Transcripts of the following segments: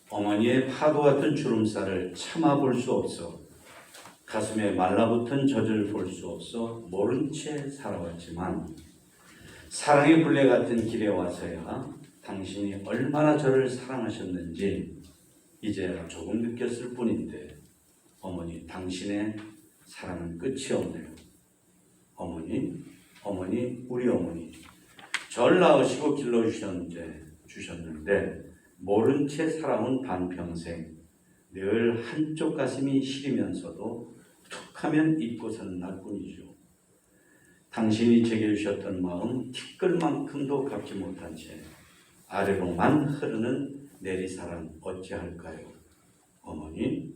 어머니의 파도 같은 주름살을 참아볼 수 없어 가슴에 말라붙은 젖을 볼 수 없어 모른 채 살아왔지만 사랑의 굴레 같은 길에 와서야 당신이 얼마나 저를 사랑하셨는지 이제야 조금 느꼈을 뿐인데 어머니, 당신의 사랑은 끝이 없네요. 어머니, 우리 어머니 절 낳으시고 길러주셨는데 모른 채 살아온 반평생 늘 한쪽 가슴이 시리면서도 툭하면 잊고 사는 날뿐이죠. 당신이 제게 주셨던 마음 티끌만큼도 갚지 못한 채 아래로만 흐르는 내리사랑 어찌할까요? 어머니,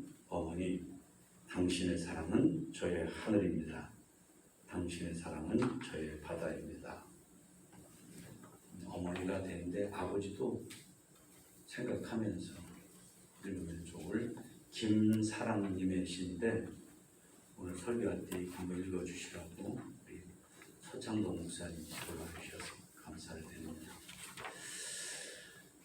당신의 사랑은 저의 하늘입니다. 당신의 사랑은 저의 바다입니다. 어머니가 되는데 아버지도 생각하면서 읽으면 좋을 김사랑님의 시인데 오늘 설교할 때 한번 읽어주시라고 우리 서창동 목사님이 골라주셔서 감사를 드립니다.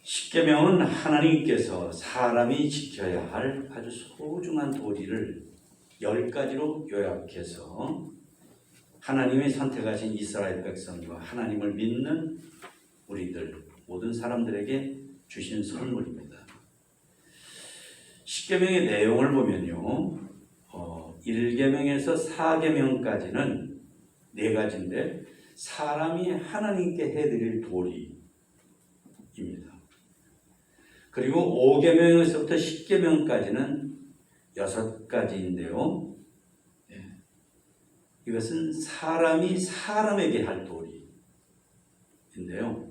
십계명은 하나님께서 사람이 지켜야 할 아주 소중한 도리를 10가지로 요약해서 하나님이 선택하신 이스라엘 백성과 하나님을 믿는 우리들 모든 사람들에게 주신 선물입니다. 십계명의 내용을 보면요, 1계명에서 4계명까지는 4가지인데 사람이 하나님께 해드릴 도리입니다. 그리고 5계명에서부터 10계명까지는 6가지인데요. 이것은 사람이 사람에게 할 도리인데요.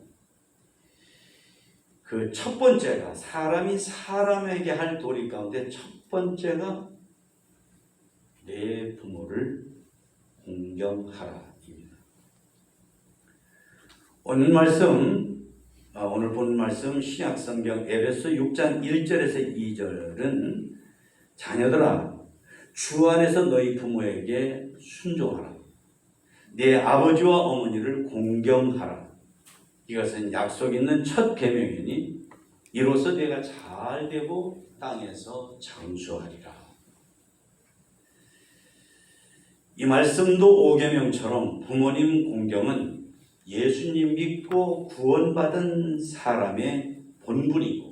그 첫 번째가 사람이 사람에게 할 도리 가운데 첫 번째가 내 부모를 공경하라입니다. 오늘 본 말씀 신약성경 에베소 6장 1절에서 2절은 자녀들아 주 안에서 너희 부모에게 순종하라. 내 아버지와 어머니를 공경하라. 이것은 약속 있는 첫 계명이니 이로써 내가 잘 되고 땅에서 장수하리라. 이 말씀도 5계명처럼 부모님 공경은 예수님 믿고 구원받은 사람의 본분이고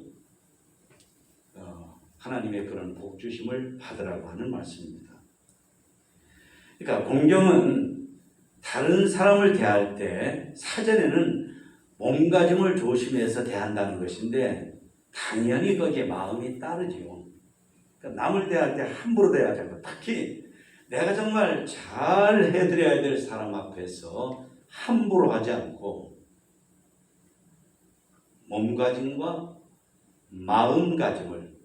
하나님의 그런 복주심을 받으라고 하는 말씀입니다. 그러니까 공경은 다른 사람을 대할 때 사전에는 몸가짐을 조심해서 대한다는 것인데 당연히 거기에 마음이 따르지요. 그러니까 남을 대할 때 함부로 대하지 않고 특히 내가 정말 잘 해드려야 될 사람 앞에서 함부로 하지 않고 몸가짐과 마음가짐을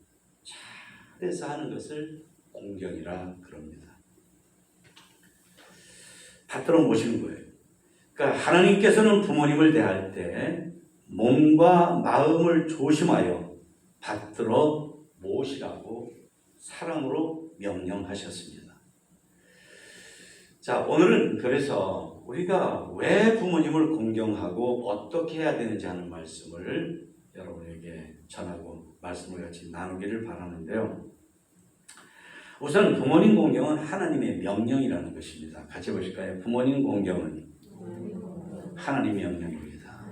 잘해서 하는 것을 공경이라 그럽니다. 받들어 모시는 거예요. 그러니까 하나님께서는 부모님을 대할 때 몸과 마음을 조심하여 받들어 모시라고 사랑으로 명령하셨습니다. 자, 오늘은 그래서 우리가 왜 부모님을 공경하고 어떻게 해야 되는지 하는 말씀을 여러분에게 전하고 말씀을 같이 나누기를 바라는데요. 우선 부모님 공경은 하나님의 명령이라는 것입니다. 같이 보실까요? 부모님 공경은 하나님의 명령입니다.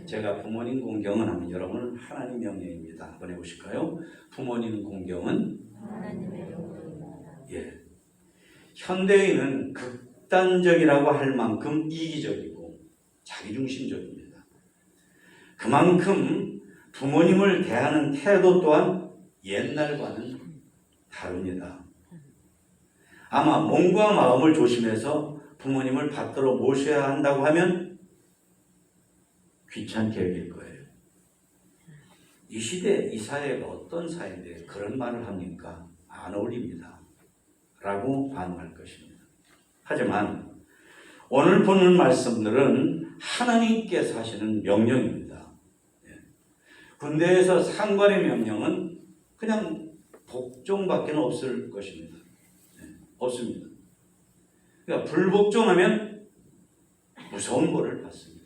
제가 부모님 공경은 하면 여러분은 하나님 명령입니다. 한번 해보실까요? 부모님 공경은 하나님의 명령입니다. 예. 현대인은 극단적이라고 할 만큼 이기적이고 자기중심적입니다. 그만큼 부모님을 대하는 태도 또한 옛날과는 다릅니다. 아마 몸과 마음을 조심해서 부모님을 받들어 모셔야 한다고 하면 귀찮게 여길 거예요. 이 시대, 이 사회가 어떤 사회인데 그런 말을 합니까? 안 어울립니다. 라고 반응할 것입니다. 하지만 오늘 보는 말씀들은 하나님께서 하시는 명령입니다. 군대에서 상관의 명령은 그냥 복종밖에 없을 것입니다. 없습니다. 그러니까 불복종하면 무서운 벌을 받습니다.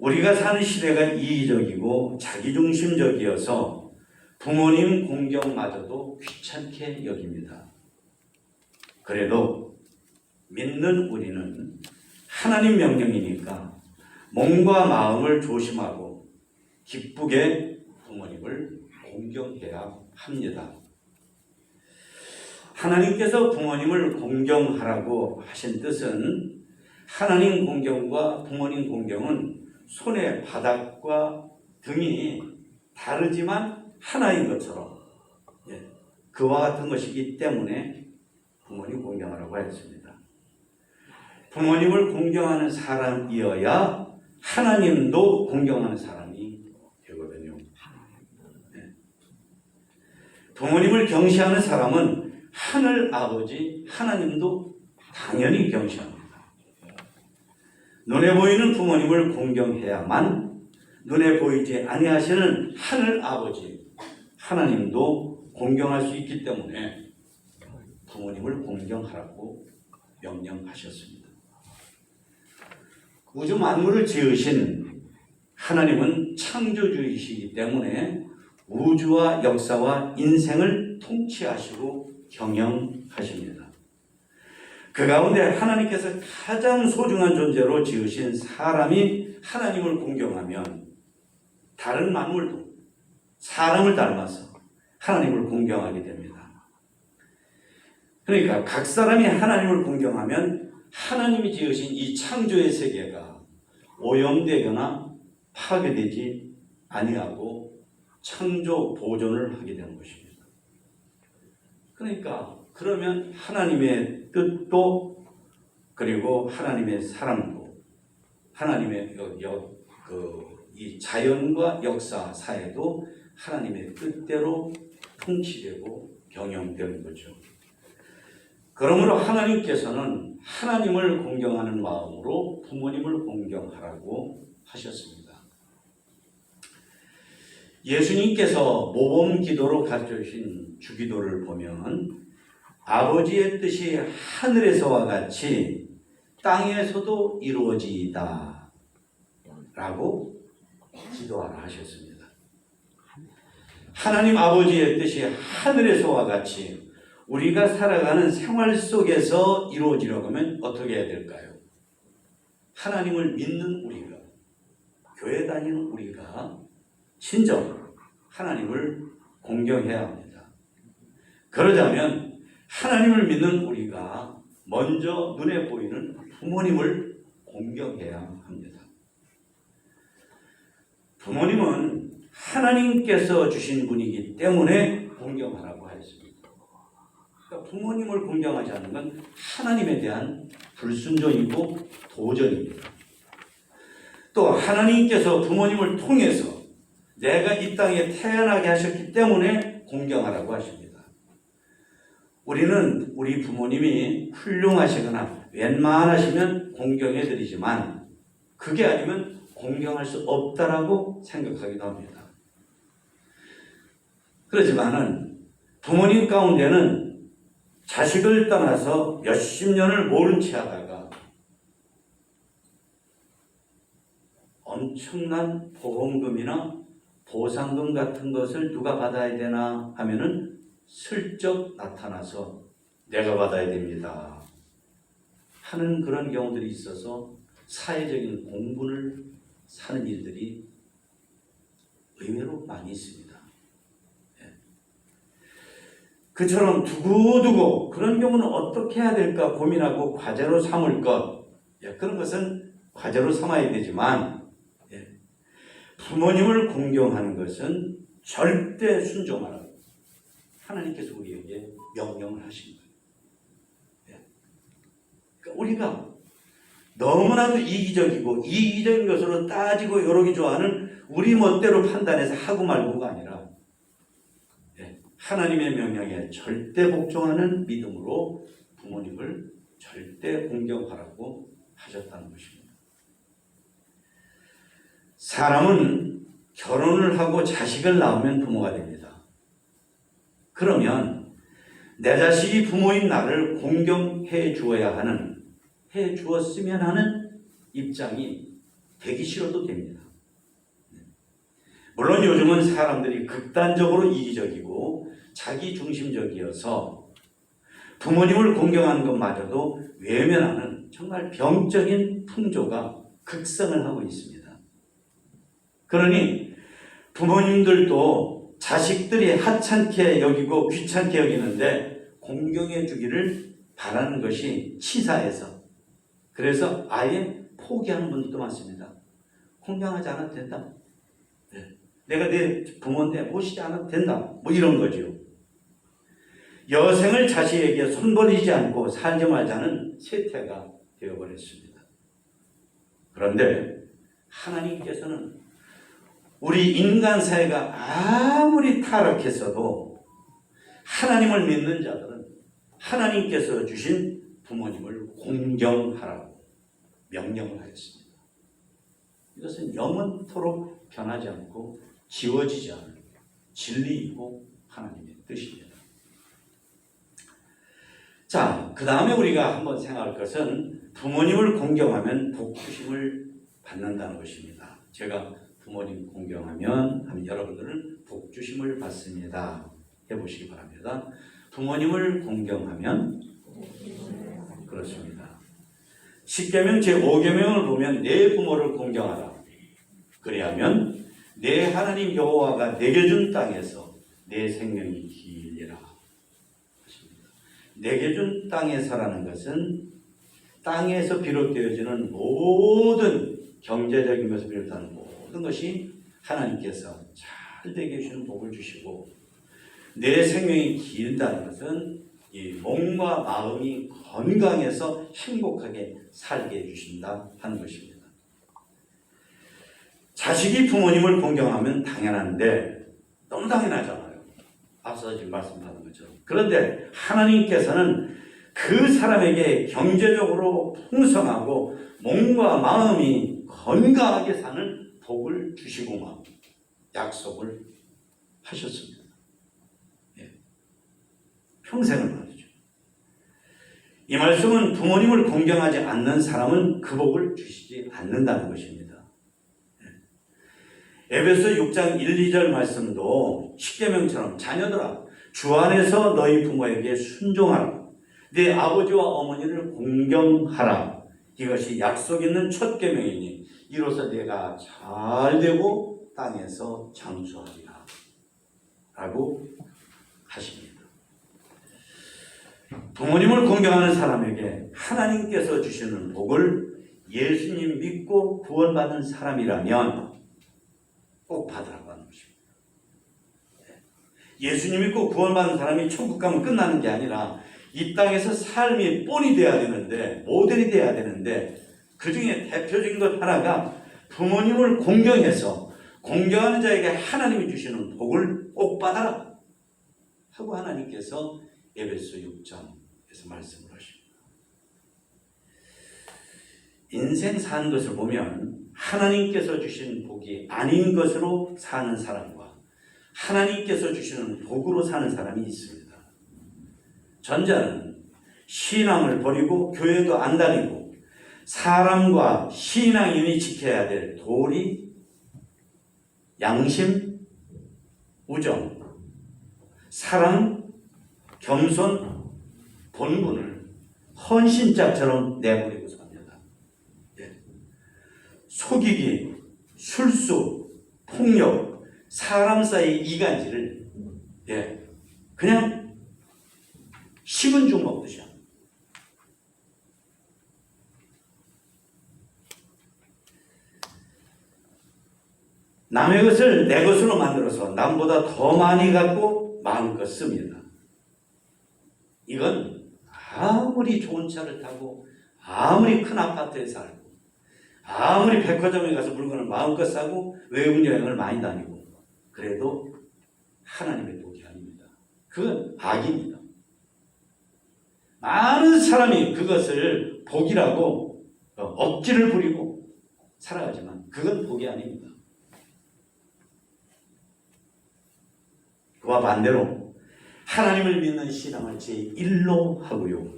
우리가 사는 시대가 이기적이고 자기중심적이어서 부모님 공경마저도 귀찮게 여깁니다. 그래도 믿는 우리는 하나님 명령이니까 몸과 마음을 조심하고 기쁘게 부모님을 공경해야 합니다. 하나님께서 부모님을 공경하라고 하신 뜻은 하나님 공경과 부모님 공경은 손의 바닥과 등이 다르지만 하나인 것처럼 그와 같은 것이기 때문에 부모님 공경하라고 하였습니다. 부모님을 공경하는 사람이어야 하나님도 공경하는 사람이 되거든요. 부모님을 경시하는 사람은 하늘 아버지 하나님도 당연히 경시합니다. 눈에 보이는 부모님을 공경해야만 눈에 보이지 아니하시는 하늘 아버지 하나님도 공경할 수 있기 때문에 부모님을 공경하라고 명령하셨습니다. 우주 만물을 지으신 하나님은 창조주이시기 때문에 우주와 역사와 인생을 통치하시고 경영하십니다. 그 가운데 하나님께서 가장 소중한 존재로 지으신 사람이 하나님을 공경하면 다른 만물도 사람을 닮아서 하나님을 공경하게 됩니다. 그러니까 각 사람이 하나님을 공경하면 하나님이 지으신 이 창조의 세계가 오염되거나 파괴되지 아니하고 창조 보존을 하게 되는 것입니다. 그러니까 그러면 하나님의 뜻도 그리고 하나님의 사랑도 하나님의 이 자연과 역사 사회도 하나님의 뜻대로 통치되고 경영되는 거죠. 그러므로 하나님께서는 하나님을 공경하는 마음으로 부모님을 공경하라고 하셨습니다. 예수님께서 모범 기도로 가르쳐주신 주기도를 보면 아버지의 뜻이 하늘에서와 같이 땅에서도 이루어지이다 라고 기도하라 하셨습니다. 하나님 아버지의 뜻이 하늘에서와 같이 우리가 살아가는 생활 속에서 이루어지려고 하면 어떻게 해야 될까요? 하나님을 믿는 우리가, 교회 다니는 우리가 진정 하나님을 공경해야 합니다. 그러자면 하나님을 믿는 우리가 먼저 눈에 보이는 부모님을 공경해야 합니다. 부모님은 하나님께서 주신 분이기 때문에 공경하라고 하였습니다. 그러니까 부모님을 공경하지 않는 건 하나님에 대한 불순종이고 도전입니다. 또 하나님께서 부모님을 통해서 내가 이 땅에 태어나게 하셨기 때문에 공경하라고 하십니다. 우리는 우리 부모님이 훌륭하시거나 웬만하시면 공경해드리지만 그게 아니면 공경할 수 없다라고 생각하기도 합니다. 그렇지만은 부모님 가운데는 자식을 떠나서 몇십 년을 모른 채 하다가 엄청난 보험금이나 보상금 같은 것을 누가 받아야 되나 하면은 슬쩍 나타나서 내가 받아야 됩니다 하는 그런 경우들이 있어서 사회적인 공분을 사는 일들이 의외로 많이 있습니다. 그처럼 두고두고 그런 경우는 어떻게 해야 될까 고민하고 과제로 삼을 것, 그런 것은 과제로 삼아야 되지만 부모님을 공경하는 것은 절대 순종하라고 하나님께서 우리에게 명령을 하신 거예요. 그러니까 우리가 너무나도 이기적인 것으로 따지고 요러기 좋아하는 우리 멋대로 판단해서 하고 말고가 아니라 하나님의 명령에 절대 복종하는 믿음으로 부모님을 절대 공경하라고 하셨다는 것입니다. 사람은 결혼을 하고 자식을 낳으면 부모가 됩니다. 그러면 내 자식이 부모인 나를 공경해 주어야 하는, 해 주었으면 하는 입장이 되기 싫어도 됩니다. 물론 요즘은 사람들이 극단적으로 이기적이고 자기중심적이어서 부모님을 공경하는 것마저도 외면하는 정말 병적인 풍조가 극성을 하고 있습니다. 그러니 부모님들도 자식들이 하찮게 여기고 귀찮게 여기는데 공경해 주기를 바라는 것이 치사해서, 그래서 아예 포기하는 분들도 많습니다. 공경하지 않아도 된다. 내가 내 부모인데 모시지 않아도 된다. 뭐 이런 거죠. 여생을 자식에게 손버리지 않고 살지 말자는 세태가 되어버렸습니다. 그런데 하나님께서는 우리 인간 사회가 아무리 타락했어도 하나님을 믿는 자들은 하나님께서 주신 부모님을 공경하라고 명령을 하였습니다. 이것은 영원토록 변하지 않고 지워지지 않을 진리이고 하나님의 뜻입니다. 자, 그 다음에 우리가 한번 생각할 것은 부모님을 공경하면 복주심을 받는다는 것입니다. 제가 부모님 공경하면 여러분들은 복주심을 받습니다. 해보시기 바랍니다. 부모님을 공경하면 그렇습니다. 10계명 제5계명을 보면 내 부모를 공경하라. 그래야면 내 하나님 여호와가 내게 준 땅에서 내 생명이 길리라. 내게 준 땅에서라는 것은 땅에서 비롯되어지는 모든 경제적인 것을 비롯하는 모든 것이 하나님께서 잘 되게 해주시는 복을 주시고, 내 생명이 길다는 것은 이 몸과 마음이 건강해서 행복하게 살게 해주신다 하는 것입니다. 자식이 부모님을 공경하면 당연한데 너무 당연하잖아요. 앞서 지금 말씀하신 것처럼. 그런데 하나님께서는 그 사람에게 경제적으로 풍성하고 몸과 마음이 건강하게 사는 복을 주시고만 약속을 하셨습니다. 평생을 말이죠. 이 말씀은 부모님을 공경하지 않는 사람은 그 복을 주시지 않는다는 것입니다. 에베소 6장 1, 2절 말씀도 10계명처럼 자녀들아 주 안에서 너희 부모에게 순종하라. 네 아버지와 어머니를 공경하라. 이것이 약속 있는 첫 계명이니 이로써 내가 잘되고 땅에서 장수하리라. 라고 하십니다. 부모님을 공경하는 사람에게 하나님께서 주시는 복을 예수님 믿고 구원받은 사람이라면 꼭 받으라고 하는 것입니다. 예수님 믿고 구원받은 사람이 천국 가면 끝나는 게 아니라 이 땅에서 삶이 본이 돼야 되는데, 모델이 돼야 되는데, 그 중에 대표적인 것 하나가 부모님을 공경해서 공경하는 자에게 하나님이 주시는 복을 꼭 받아라 하고 하나님께서 에베소 6장에서 말씀을 하십니다. 인생 사는 것을 보면 하나님께서 주신 복이 아닌 것으로 사는 사람과 하나님께서 주시는 복으로 사는 사람이 있습니다. 전자는 신앙을 버리고 교회도 안 다니고 사람과 신앙인이 지켜야 될 도리, 양심, 우정, 사랑, 겸손, 본분을 헌신짝처럼 내버리고 삽니다. 속이기, 술수, 폭력, 사람 사이 이간질을 그냥 식은 죽 먹듯이 합니다. 남의 것을 내 것으로 만들어서 남보다 더 많이 갖고 마음껏 씁니다. 이건 아무리 좋은 차를 타고 아무리 큰 아파트에 살고 아무리 백화점에 가서 물건을 마음껏 사고 외국 여행을 많이 다니고 그래도 하나님의 복이 아닙니다. 그건 악입니다. 많은 사람이 그것을 복이라고 억지를 부리고 살아가지만 그건 복이 아닙니다. 그와 반대로 하나님을 믿는 신앙을 제1로 하고요.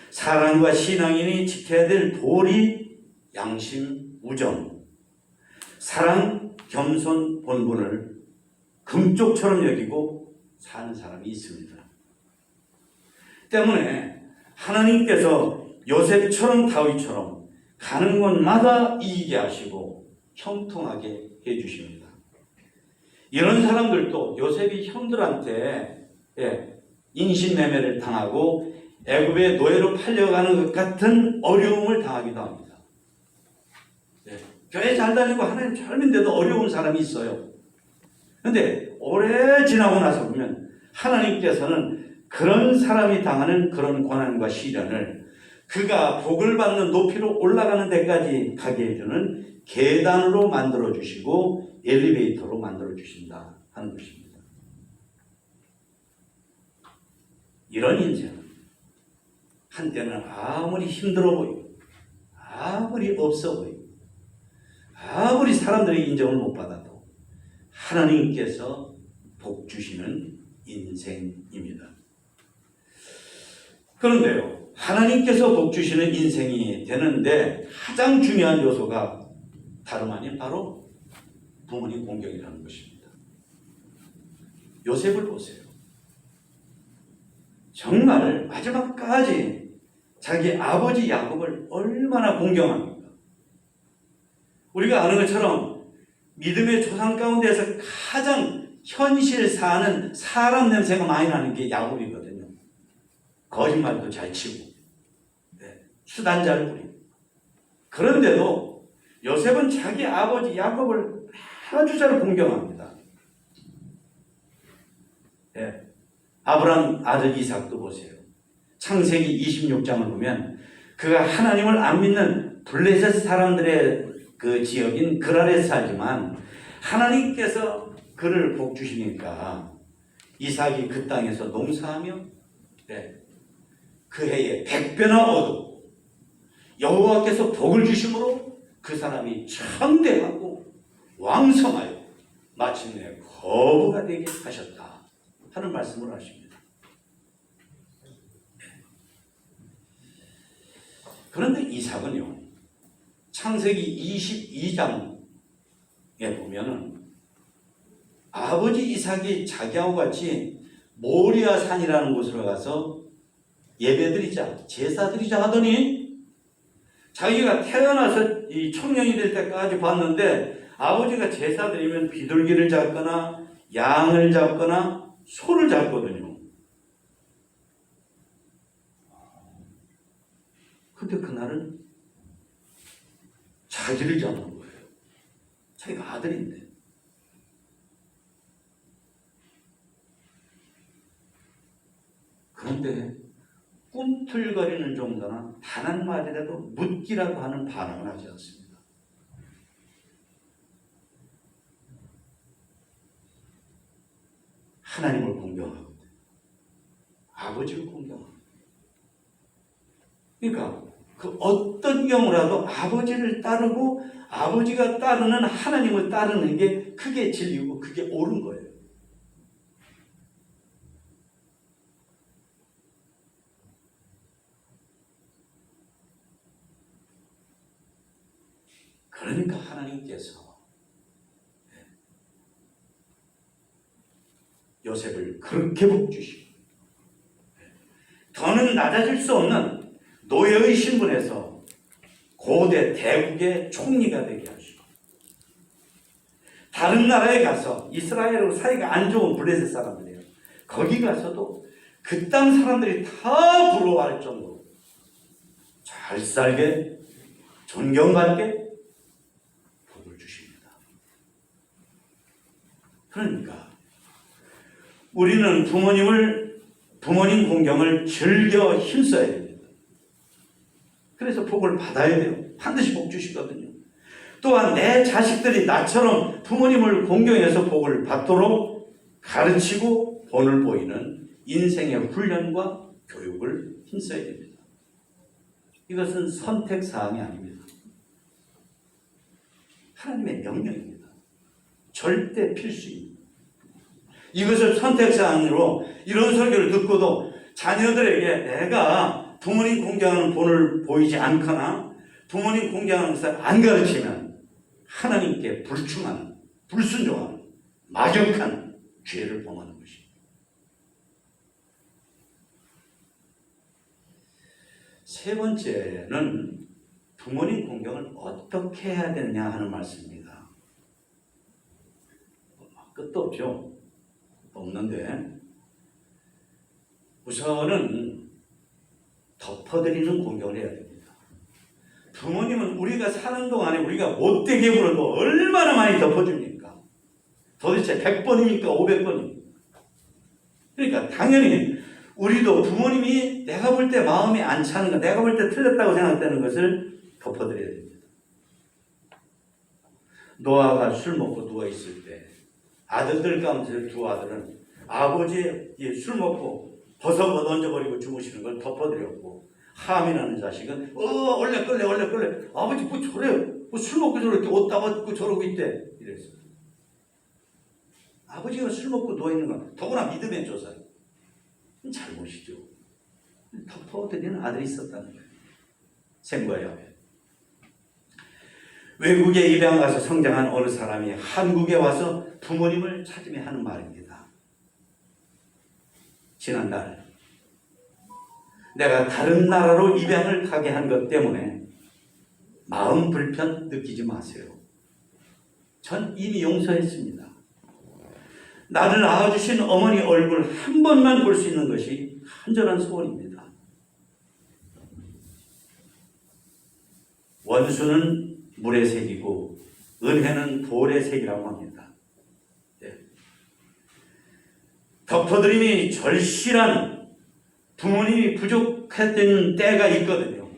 사랑과 신앙인이 지켜야 될 도리, 양심, 우정, 사랑, 겸손, 본분을 금쪽처럼 여기고 사는 사람이 있습니다. 때문에 하나님께서 요셉처럼 다윗처럼 가는 곳마다 이기게 하시고 형통하게 해주십니다. 이런 사람들도 요셉이 형들한테 인신매매를 당하고 애굽의 노예로 팔려가는 것 같은 어려움을 당하기도 합니다. 교회 잘 다니고 하나님 잘 믿는데도 어려운 사람이 있어요. 그런데 오래 지나고 나서 보면 하나님께서는 그런 사람이 당하는 그런 고난과 시련을 그가 복을 받는 높이로 올라가는 데까지 가게 해주는 계단으로 만들어주시고 엘리베이터로 만들어주신다 하는 것입니다. 이런 인생은 한때는 아무리 힘들어 보이고 아무리 없어 보이고 아무리 사람들의 인정을 못 받아도 하나님께서 복 주시는 인생입니다. 그런데요, 하나님께서 복 주시는 인생이 되는데 가장 중요한 요소가 다름 아닌 바로 부모님 공경이라는 것입니다. 요셉을 보세요. 정말 마지막까지 자기 아버지 야곱을 얼마나 공경합니까? 우리가 아는 것처럼 믿음의 조상 가운데서 가장 현실 사는 사람 냄새가 많이 나는 게 야곱이거든요. 거짓말도 잘 치고 수단 잘 부리고. 그런데도 요셉은 자기 아버지 야곱을 아주 잘 공경합니다. 아브라함 아들 이삭도 보세요. 창세기 26장을 보면 그가 하나님을 안 믿는 블레셋 사람들의 그 지역인 그랄에 살지만 하나님께서 그를 복 주시니까 이삭이 그 땅에서 농사하며 그 해에 100배나 얻고 여호와께서 복을 주심으로 그 사람이 창대하고 왕성하여 마침내 거부가 되게 하셨다 하는 말씀을 하십니다. 그런데 이삭은요, 창세기 22장에 보면은 아버지 이삭이 자기하고 같이 모리아 산이라는 곳으로 가서 예배드리자, 제사드리자 하더니 자기가 태어나서 이 청년이 될 때까지 봤는데 아버지가 제사드리면 비둘기를 잡거나 양을 잡거나 소를 잡거든요. 근데 그날은 자기를 잡는 거예요. 자기가 아들인데. 그런데 꿈틀거리는 정도나 단 한마디라도 묻기라도 하는 반응을 하지 않습니다. 하나님을 공경하고 아버지를 공경하고, 그러니까 그 어떤 경우라도 아버지를 따르고 아버지가 따르는 하나님을 따르는 게 그게 진리고 그게 옳은 거예요. 그러니까 하나님께서 요셉을 그렇게 복주시고 더는 낮아질 수 없는 노예의 신분에서 고대 대국의 총리가 되게 하시고, 다른 나라에 가서 이스라엘하고 사이가 안 좋은 블레셋 사람들이에요. 거기 가서도 그 땅 사람들이 다 부러워할 정도로 잘 살게 존경받게 복을 주십니다. 그러니까 우리는 부모님 공경을 즐겨 힘써야 됩니다. 그래서 복을 받아야 돼요. 반드시 복 주시거든요. 또한 내 자식들이 나처럼 부모님을 공경해서 복을 받도록 가르치고 본을 보이는 인생의 훈련과 교육을 힘써야 됩니다. 이것은 선택사항이 아닙니다. 하나님의 명령입니다. 절대 필수입니다. 이것을 선택사항으로 이런 설교를 듣고도 자녀들에게 내가 부모님 공경하는 본을 보이지 않거나 부모님 공경하는 것을 안 가르치면 하나님께 불충하는, 불순종하는 막역한 죄를 범하는 것입니다. 세 번째는 부모님 공경을 어떻게 해야 되느냐 하는 말씀입니다. 끝도 없죠. 없는데 우선은 덮어드리는 공경을 해야 됩니다. 부모님은 우리가 사는 동안에 우리가 못되게 굴어도 얼마나 많이 덮어줍니까? 도대체 100번입니까? 500번입니까? 그러니까 당연히 우리도 부모님이 내가 볼 때 마음이 안 차는 거, 내가 볼 때 틀렸다고 생각되는 것을 덮어드려야 됩니다. 노아가 술 먹고 누워있을 때 아들들 가운데 두 아들은 아버지 술 먹고 벗어 던져버리고 주무시는 걸 덮어드렸고, 함이라는 자식은 얼레 끌래 아버지 뭐 저래요, 뭐 술 먹고 저렇게 옷 다 벗고 저러고 있대 이랬어요. 아버지가 술 먹고 누워있는 건 더구나 믿음의 조사예요. 잘못이죠. 덮어드리는 아들이 있었다는 거예요. 생과의 아벨. 외국에 입양 가서 성장한 어느 사람이 한국에 와서 부모님을 찾으며 하는 말입니다. 지난달 내가 다른 나라로 입양을 가게 한 것 때문에 마음 불편 느끼지 마세요. 전 이미 용서했습니다. 나를 낳아주신 어머니 얼굴 한 번만 볼 수 있는 것이 간절한 소원입니다. 원수는 물의 색이고 은혜는 돌의 색이라고 합니다. 네. 덮어드림이 절실한 부모님이 부족했던 때가 있거든요.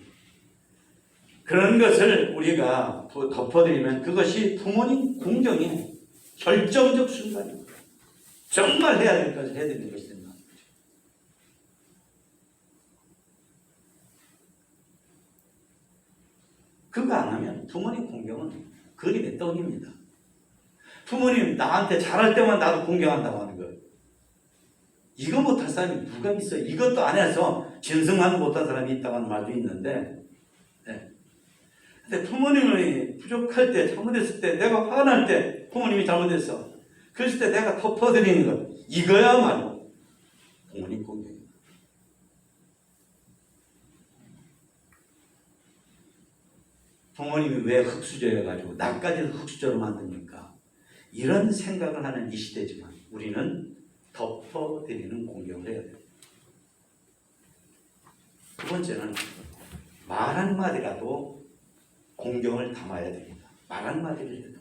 그런 것을 우리가 덮어드리면 그것이 부모님 공경의 결정적 순간입니다. 정말 해야 될 것을 해야 되는 것이 된다. 그거 안 하면 부모님 공경은 그림의 떡입니다. 부모님 나한테 잘할 때만 나도 공경한다고 하는 거예요. 이거 못할 사람이 누가 있어요? 이것도 안 해서 진승만 못한 사람이 있다고 하는 말도 있는데, 네. 근데 부모님이 부족할 때, 잘못했을 때, 내가 화날 때 부모님이 잘못했어. 그랬을 때 내가 덮어드리는 것, 이거야말로 부모님 공경입니다. 부모님이 왜 흙수저여가지고 나까지도 흙수저로 만듭니까? 이런 생각을 하는 이 시대지만 우리는 덮어드리는 공경을 해야 돼요. 두 번째는 말 한마디라도 공경을 담아야 됩니다. 말 한마디를 해도.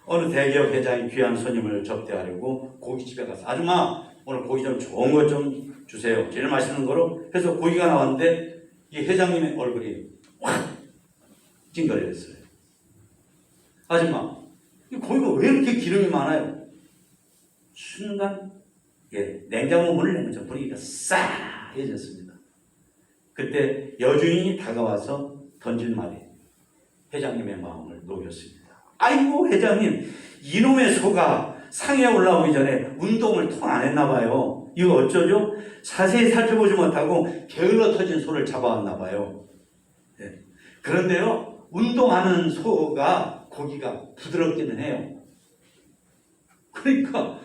어느 대기업 회장이 귀한 손님을 접대하려고 고깃집에 가서, 아줌마 오늘 고기 좀 좋은 것 좀 주세요, 제일 맛있는 거로 해서 고기가 나왔는데 이 회장님의 얼굴이 확 찡그렸어요. 아줌마 이 고기가 왜 이렇게 기름이 많아요? 순간 냉장고 문을 열면 분위기가 싸해졌습니다. 그때 여주인이 다가와서 던진 말이 회장님의 마음을 녹였습니다. 아이고 회장님, 이놈의 소가 상에 올라오기 전에 운동을 통 안 했나 봐요. 이거 어쩌죠? 자세히 살펴보지 못하고 게을러 터진 소를 잡아왔나 봐요. 네. 그런데요, 운동하는 소가 고기가 부드럽기는 해요. 그러니까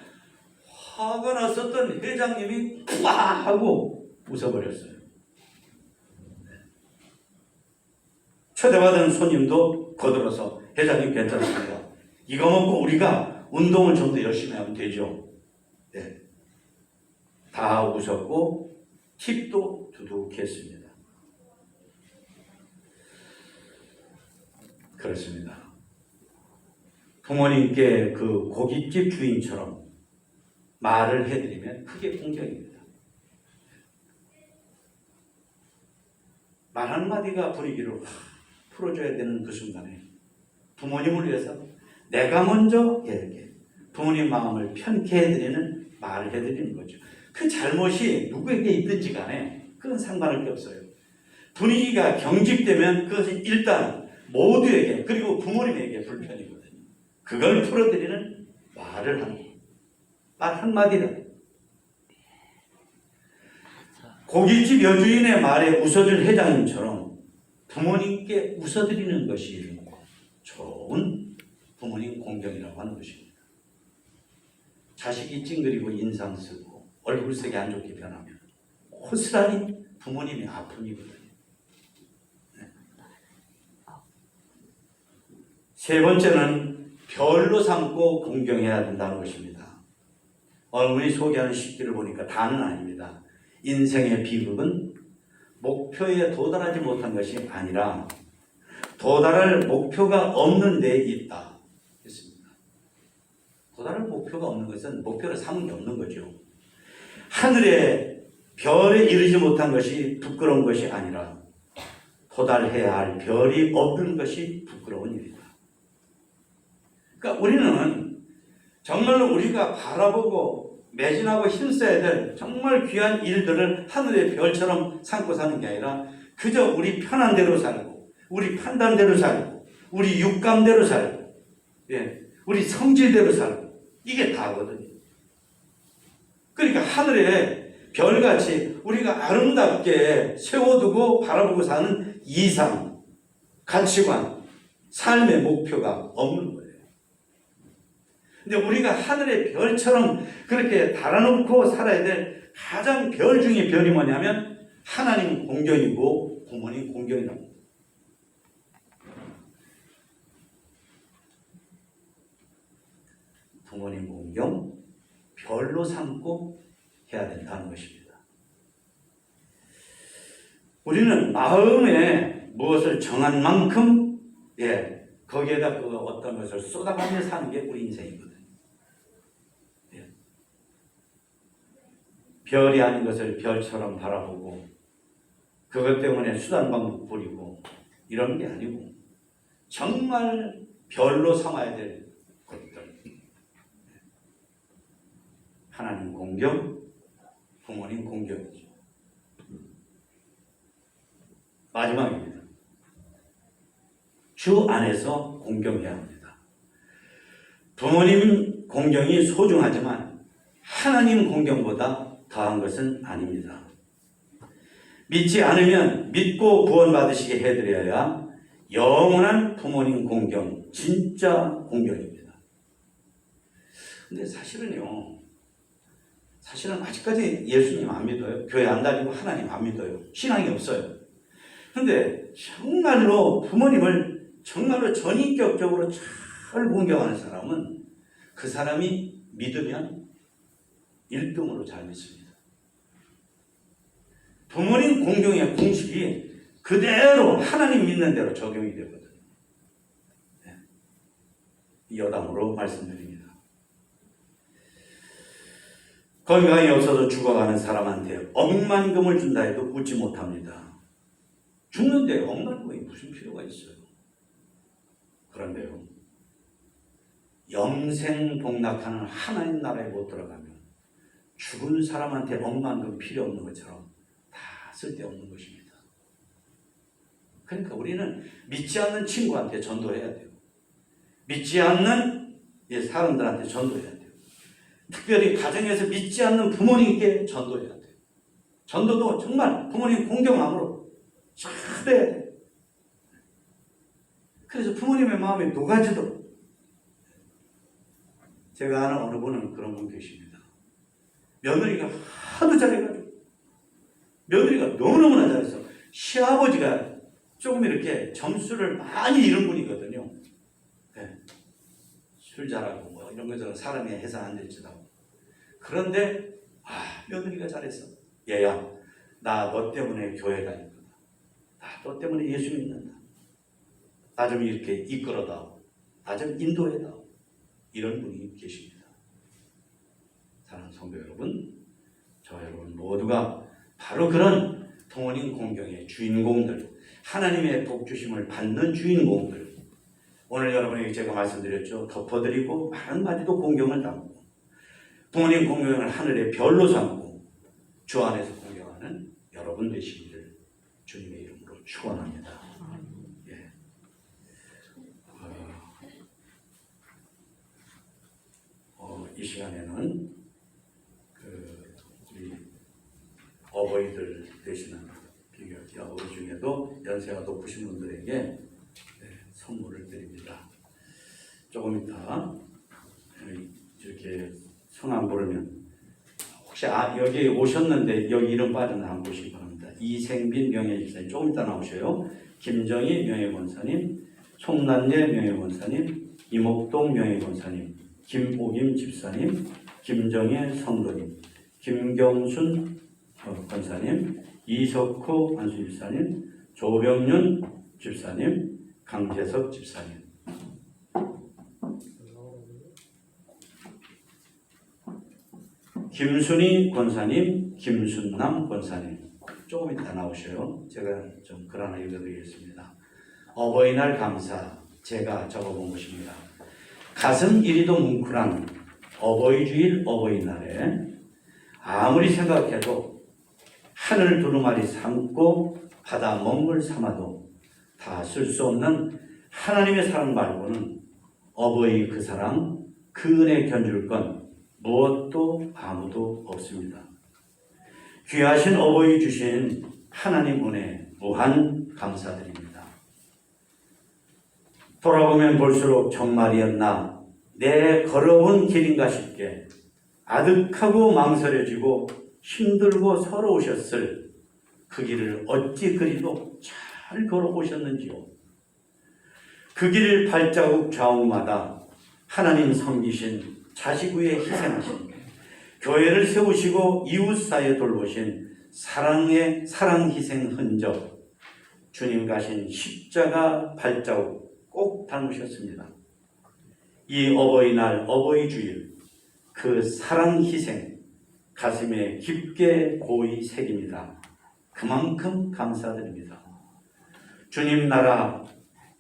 화가 났었던 회장님이 푸아 하고 웃어버렸어요. 초대받은 손님도 거들어서 회장님 괜찮습니다. 이거 먹고 우리가 운동을 좀 더 열심히 하면 되죠. 네. 다 웃었고 팁도 두둑했습니다. 그렇습니다. 부모님께 그 고깃집 주인처럼 말을 해드리면 그게 공경입니다. 말 한마디가 분위기를 풀어줘야 되는 그 순간에 부모님을 위해서 내가 먼저 이렇게 부모님 마음을 편케 해드리는 말을 해드리는 거죠. 그 잘못이 누구에게 있든지 간에 그건 상관할 게 없어요. 분위기가 경직되면 그것은 일단 모두에게, 그리고 부모님에게 불편이거든요. 그걸 풀어드리는 말을 하는 거예요. 말 한마디로. 고깃집 여주인의 말에 웃어줄 회장님처럼 부모님께 웃어드리는 것이 좋은 부모님 공경이라고 하는 것입니다. 자식이 찡그리고 인상 쓰고 얼굴색이 안 좋게 변하면 고스란히 부모님의 아픔이거든요. 세 번째는 별로 삼고 공경해야 된다는 것입니다. 어머니 소개하는 식기를 보니까 다는 아닙니다. 인생의 비극은 목표에 도달하지 못한 것이 아니라 도달할 목표가 없는 데에 있다. 했습니다. 도달할 목표가 없는 것은 목표를 삼은 게 없는 거죠. 하늘의 별에 이르지 못한 것이 부끄러운 것이 아니라 도달해야 할 별이 없는 것이 부끄러운 일이다. 그러니까 우리는 정말로 우리가 바라보고 매진하고 힘써야 될 정말 귀한 일들을 하늘의 별처럼 삼고 사는 게 아니라 그저 우리 편한 대로 살고 우리 판단대로 살고 우리 육감대로 살고 우리 성질대로 살고 이게 다거든요. 그러니까 하늘에 별같이 우리가 아름답게 세워두고 바라보고 사는 이상, 가치관, 삶의 목표가 없는 거예요. 근데 우리가 하늘의 별처럼 그렇게 달아놓고 살아야 될 가장 별 중에 별이 뭐냐면 하나님 공경이고 부모님 공경이라고. 부모님 공경 별로 삼고 해야 된다는 것입니다. 우리는 마음에 무엇을 정한 만큼 거기에다 그 어떤 것을 쏟아가며 사는 게 우리 인생이거든요. 별이 아닌 것을 별처럼 바라보고 그것 때문에 수단 방법 부리고 이런 게 아니고 정말 별로 삼아야 될 것들. 하나님 공경, 부모님 공경이죠. 마지막입니다. 주 안에서 공경해야 합니다. 부모님 공경이 소중하지만 하나님 공경보다 더한 것은 아닙니다. 믿지 않으면 믿고 구원받으시게 해드려야 영원한 부모님 공경, 진짜 공경입니다. 근데 사실은 아직까지 예수님 안 믿어요. 교회 안 다니고 하나님 안 믿어요. 신앙이 없어요. 근데 정말로 부모님을 정말로 전인격적으로 잘 공경하는 사람은 그 사람이 믿으면 1등으로 잘 믿습니다. 부모님 공경의 공식이 그대로 하나님 믿는 대로 적용이 되거든요. 여담으로 말씀드립니다. 건강이 없어서 죽어가는 사람한테 억만금을 준다 해도 웃지 못합니다. 죽는데 억만금이 무슨 필요가 있어요? 그런데요, 영생 복락하는 하나님 나라에 못 들어가면 죽은 사람한테 억만금 필요 없는 것처럼 다 쓸데없는 것입니다. 그러니까 우리는 믿지 않는 친구한테 전도해야 돼요. 믿지 않는 사람들한테 전도해야 돼요. 특별히 가정에서 믿지 않는 부모님께 전도해야 돼요. 전도도 정말 부모님 공경함으로 잘해야 돼요. 그래서 부모님의 마음에 녹아지도록. 제가 아는 어느 분은 그런 분 계십니다. 며느리가 하도 잘해가지고 며느리가 너무너무나 잘해서 시아버지가 조금 이렇게 점수를 많이 잃은 분이거든요. 술 잘하고 뭐 이런 것들은 사람이 해서 안 될지도. 그런데 며느리가 잘했어. 얘야, 나 너 때문에 교회 다니거든. 나 너 때문에 예수 믿는다. 나 좀 이렇게 이끌어다오. 나 좀 인도해다오. 이런 분이 계십니다. 사랑하는 성도 여러분, 저 여러분 모두가 바로 그런 부모님 공경의 주인공들, 하나님의 복주심을 받는 주인공들. 오늘 여러분에게 제가 말씀드렸죠. 덮어드리고 말 한마디도 공경을 담고 부모님 공경을 하늘의 별로 삼고 주 안에서 공경하는 여러분 되시기를 주님의 이름으로 축원합니다. 이 시간에는 우리 어버이들 되시는 비교적 어버이 중에도 연세가 높으신 분들에게 선물을 드립니다. 조금 이따 이렇게 성함 부르면 혹시 여기 오셨는데 여기 이름 빠져나 안 보시기 바랍니다. 이생빈 명예집사님 조금 이따 나오셔요. 김정희 명예권사님, 송난예 명예권사님, 이목동 명예권사님, 김오김 집사님, 김정혜 성도님, 김경순 권사님, 이석호 안수집사님, 조병윤 집사님, 강재석 집사님. 김순희 권사님, 김순남 권사님. 조금 이따 나오셔요. 제가 좀 글 하나 읽어드리겠습니다. 어버이날 감사 제가 적어본 것입니다. 가슴 이리도 뭉클한 어버이 주일 어버이날에 아무리 생각해도 하늘 두루마리 삼고 바다 먹물 삼아도 다 쓸 수 없는 하나님의 사랑 말고는 어버이 그 사랑 그 은혜 견줄 건 무엇도 아무도 없습니다. 귀하신 어버이 주신 하나님 은혜 무한 감사드립니다. 돌아보면 볼수록 정말이었나 내 걸어온 길인가 싶게 아득하고 망설여지고 힘들고 서러우셨을 그 길을 어찌 그리도 잘 걸어오셨는지요. 그 길 발자국 좌우마다 하나님 섬기신 자식 위에 희생하신 교회를 세우시고 이웃 사이에 돌보신 사랑의 사랑 희생 흔적 주님 가신 십자가 발자국 꼭 닮으셨습니다. 이 어버이날 어버이 주일 그 사랑 희생 가슴에 깊게 고이 새깁니다. 그만큼 감사드립니다. 주님 나라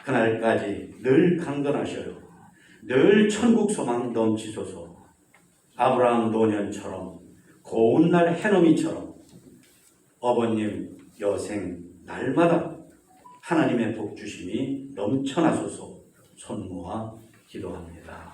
그날까지 늘 강건하셔요. 늘 천국 소망 넘치소서. 아브라함 노년처럼 고운 날 해넘이처럼 어버님 여생 날마다 하나님의 복 주심이 넘쳐나소서 손 모아 기도합니다.